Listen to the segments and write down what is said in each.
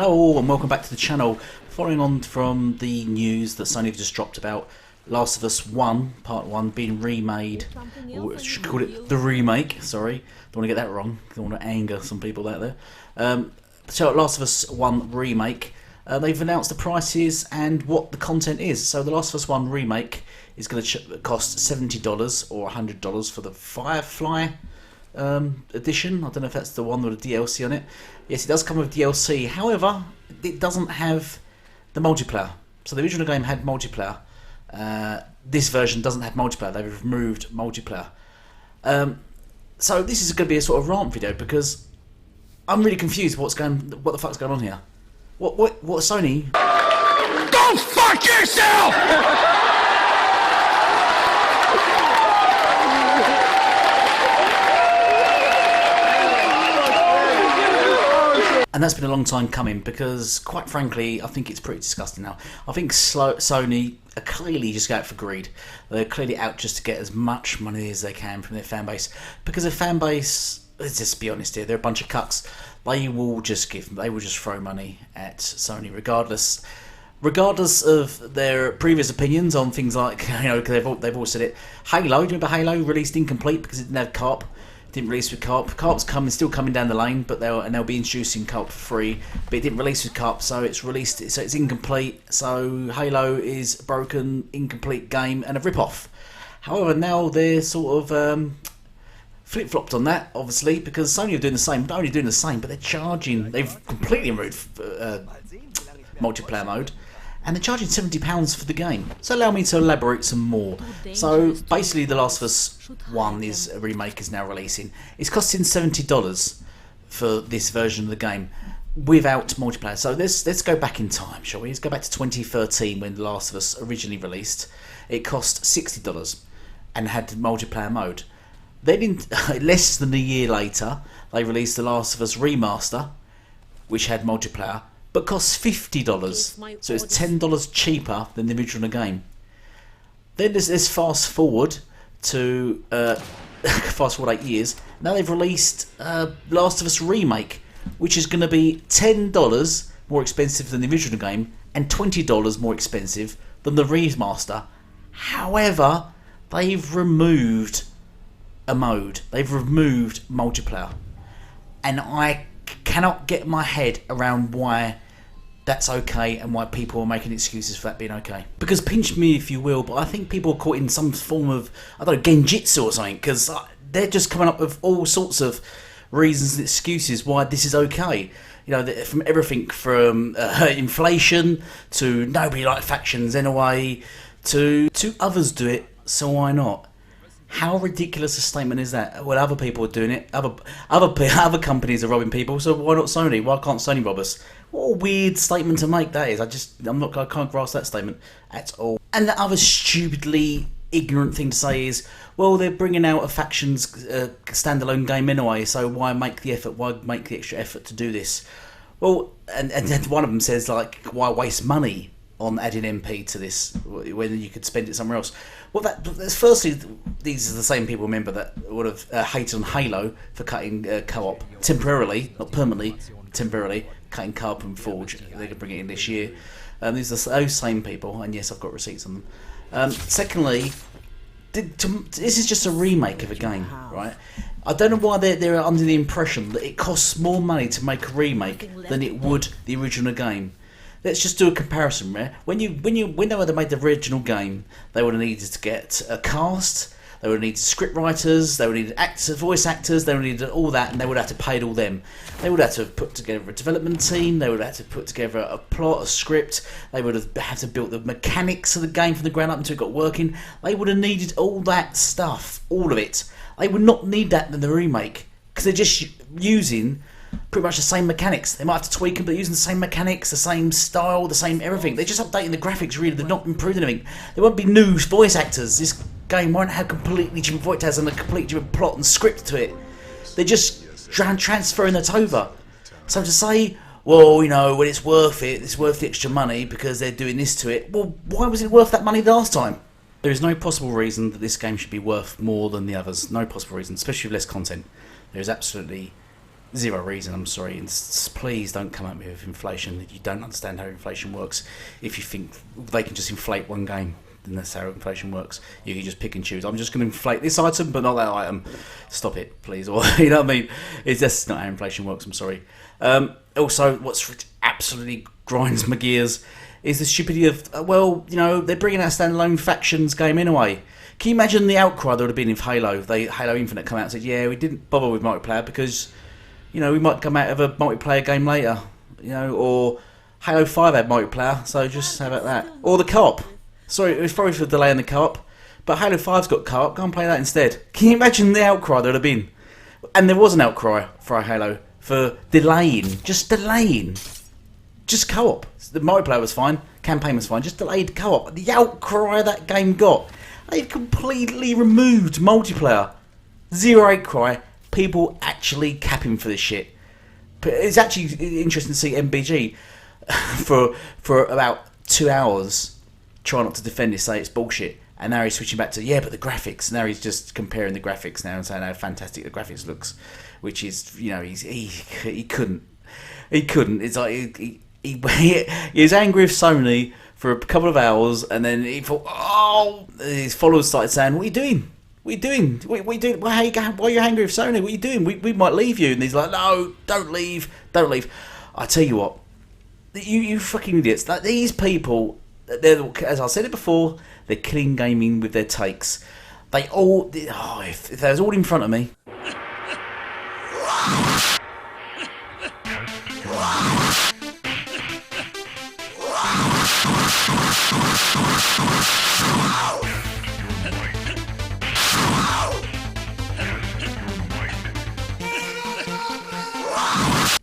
Hello and welcome back to the channel. Following on from the news that Sony have just dropped about Last of Us 1, Part 1 being remade, or I should call it the remake, sorry, don't want to get that wrong, don't want to anger some people out there. So Last of Us 1 remake, they've announced the prices and what the content is. So the Last of Us 1 remake is going to cost $70 or $100 for the Firefly edition. I don't know if that's the one with the DLC on it. Yes, it does come with DLC. However, it doesn't have the multiplayer. So the original game had multiplayer. This version doesn't have multiplayer. They've removed multiplayer. So this is going to be a sort of rant video because I'm really confused. What the fuck's going on here? What Sony? Go fuck yourself! And that's been a long time coming because, quite frankly, I think it's pretty disgusting now. I think Sony are clearly just out for greed. They're clearly out just to get as much money as they can from their fan base. Because their fan base, let's just be honest here, they're a bunch of cucks. They will just throw money at Sony regardless of their previous opinions on things like, you know, because they've all said it. Halo, do you remember Halo released incomplete because it didn't have co-op? Didn't release with co-op. Co-op's still coming down the lane, but they'll be introducing co-op for free. But it didn't release with co-op, so it's incomplete. So Halo is a broken, incomplete game and a rip-off. However, now they're sort of flip-flopped on that, obviously, because Sony are doing the same. Not only doing the same, but they're charging. They've completely removed multiplayer mode. And they're charging £70 for the game. So allow me to elaborate some more. So basically The Last of Us 1 is a remake is now releasing. It's costing $70 for this version of the game without multiplayer. So let's go back in time, shall we? Let's go back to 2013 when The Last of Us originally released. It cost $60 and had multiplayer mode. Then in less than a year later, they released The Last of Us Remaster, which had multiplayer, but costs $50, so it's $10 cheaper than the original game. Then let's fast forward to 8 years. Now they've released Last of Us Remake, which is going to be $10 more expensive than the original game and $20 more expensive than the remaster. However, they've removed a mode. They've removed multiplayer, and I cannot get my head around why that's okay and why people are making excuses for that being okay. Because pinch me if you will, but I think people are caught in some form of, I don't know, genjitsu or something, because they're just coming up with all sorts of reasons and excuses why this is okay. You know, from everything from inflation to nobody likes factions anyway to others do it, so why not? How ridiculous a statement is that? Well, other people are doing it. Other companies are robbing people. So why not Sony? Why can't Sony rob us? What a weird statement to make that is. I can't grasp that statement at all. And the other stupidly ignorant thing to say is, well, they're bringing out a factions standalone game anyway. So why make the effort? Why make the extra effort to do this? Well, and then one of them says, like, why waste money on adding MP to this when you could spend it somewhere else? Well, that's firstly, these are the same people, remember, that would have hated on Halo for cutting co-op temporarily, not permanently, temporarily cutting co-op and Forge. They could bring it in this year. These are those same people, and yes, I've got receipts on them. Secondly, this is just a remake of a game, right? I don't know why they're under the impression that it costs more money to make a remake than it would the original game. Let's just do a comparison, right? When they would have made the original game, they would have needed to get a cast, they would have needed script writers, they would have needed voice actors, they would have needed all that, and they would have to pay all them. They would have to put together a development team, they would have to put together a plot, a script, they would have had to build the mechanics of the game from the ground up until it got working. They would have needed all that stuff, all of it. They would not need that in the remake, because they're just using pretty much the same mechanics. They might have to tweak them, but they're using the same mechanics, the same style, the same everything. They're just updating the graphics, really. They're not improving anything. There won't be new voice actors. This game won't have completely different voice actors and a completely different plot and script to it. They're just transferring that over. So to say, well, you know, when it's worth the extra money because they're doing this to it, well, why was it worth that money last time? There is no possible reason that this game should be worth more than the others. No possible reason, especially with less content. There is absolutely Zero reason, I'm sorry. And please don't come at me with inflation. You don't understand how inflation works. If you think they can just inflate one game, then that's how inflation works. You can just pick and choose. I'm just going to inflate this item, but not that item. Stop it, please. Or you know what I mean? It's just not how inflation works. I'm sorry. Also, what's absolutely grinds my gears is the stupidity of they're bringing out a standalone factions game anyway. Can you imagine the outcry there would have been if Halo Infinite come out and said, yeah, we didn't bother with multiplayer because we might come out of a multiplayer game later, or Halo 5 had multiplayer, so just how about that? Or the co-op. Sorry, it was probably for delaying the co-op, but Halo 5's got co-op, go and play that instead. Can you imagine the outcry there would have been? And there was an outcry for Halo for delaying, just co-op. The multiplayer was fine, campaign was fine, just delayed co-op. The outcry that game got, they've completely removed multiplayer. Zero outcry. People actually capping for this shit. But it's actually interesting to see MBG for about 2 hours try not to defend it, say it's bullshit, and now he's switching back to but the graphics. Now he's just comparing the graphics now and saying how fantastic the graphics looks, which is he couldn't. It's like he was angry with Sony for a couple of hours, and then he thought, his followers started saying, "What are you doing? What are you doing? What are you doing? Why are you angry with Sony? What are you doing? We might leave you." And he's like, "No, don't leave. I tell you what, you fucking idiots. Like, these people, as I said it before, they're killing gaming with their takes. If they was all in front of me."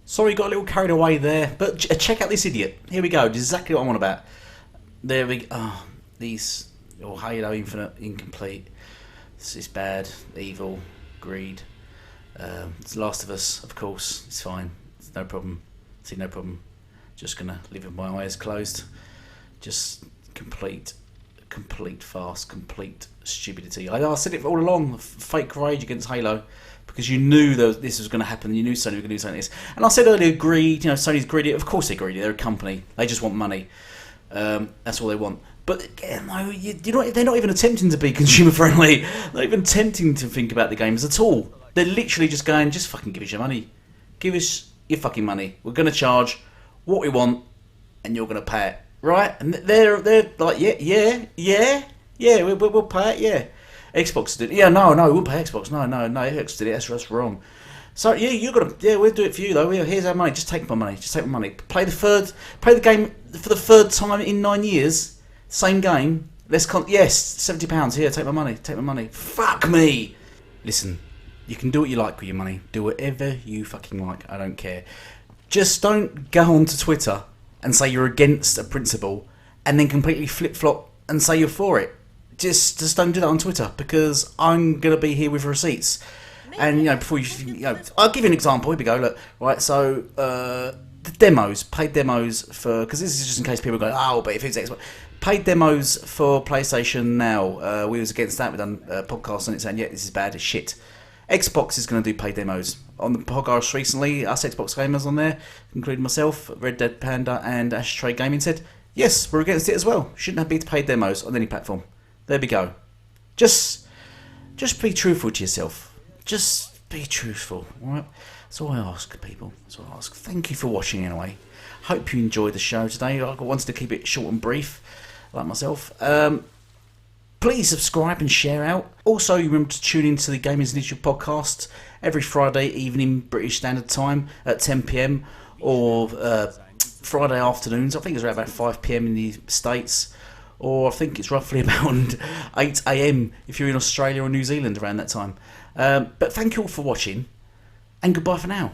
Sorry, got a little carried away there, but check out this idiot. Here we go. This is exactly what I'm on about. There we go. Halo Infinite, incomplete. This is bad, evil, greed. It's Last of Us, of course. It's fine. It's no problem. See, no problem. Just gonna live with my eyes closed. Just complete farce, complete stupidity. I said it all along. Fake rage against Halo. Because you knew this was going to happen, you knew Sony were going to do something like this. And I said earlier, greed. Sony's greedy. Of course they're greedy. They're a company. They just want money. That's all they want. But they're not even attempting to be consumer friendly. They're not even attempting to think about the games at all. They're literally just going, just fucking give us your money. Give us your fucking money. We're going to charge what we want, and you're going to pay it, right? And they're like, yeah, we'll pay it, yeah. Xbox did it. Yeah, no, we won't pay Xbox. No, Xbox did it. That's wrong. So we'll do it for you though. Here's our money. Just take my money. Play the game for the third time in 9 years. Same game. Yes, £70 here. Take my money. Fuck me. Listen, you can do what you like with your money. Do whatever you fucking like. I don't care. Just don't go onto Twitter and say you're against a principle, and then completely flip flop and say you're for it. Just don't do that on Twitter, because I'm going to be here with receipts. And, before I'll give you an example. Here we go, look. Right, so, the demos, paid demos for, because this is just in case people go, but if it's Xbox. Paid demos for PlayStation Now. We was against that. We've done podcasts on it saying, this is bad, it's shit. Xbox is going to do paid demos. On the podcast recently, us Xbox gamers on there, including myself, Red Dead Panda, and Ashtray Gaming said, yes, we're against it as well. Shouldn't have been paid demos on any platform. There we go. Just be truthful to yourself. Just be truthful, alright? That's all I ask, people. That's all I ask. Thank you for watching anyway. Hope you enjoyed the show today. I wanted to keep it short and brief, like myself. Please subscribe and share out. Also, you remember to tune into the Gaming's Digital podcast every Friday evening British Standard Time at 10 p.m. or Friday afternoons. I think it's around about 5 p.m. in the States. Or I think it's roughly about 8 a.m. if you're in Australia or New Zealand around that time. But thank you all for watching, and goodbye for now.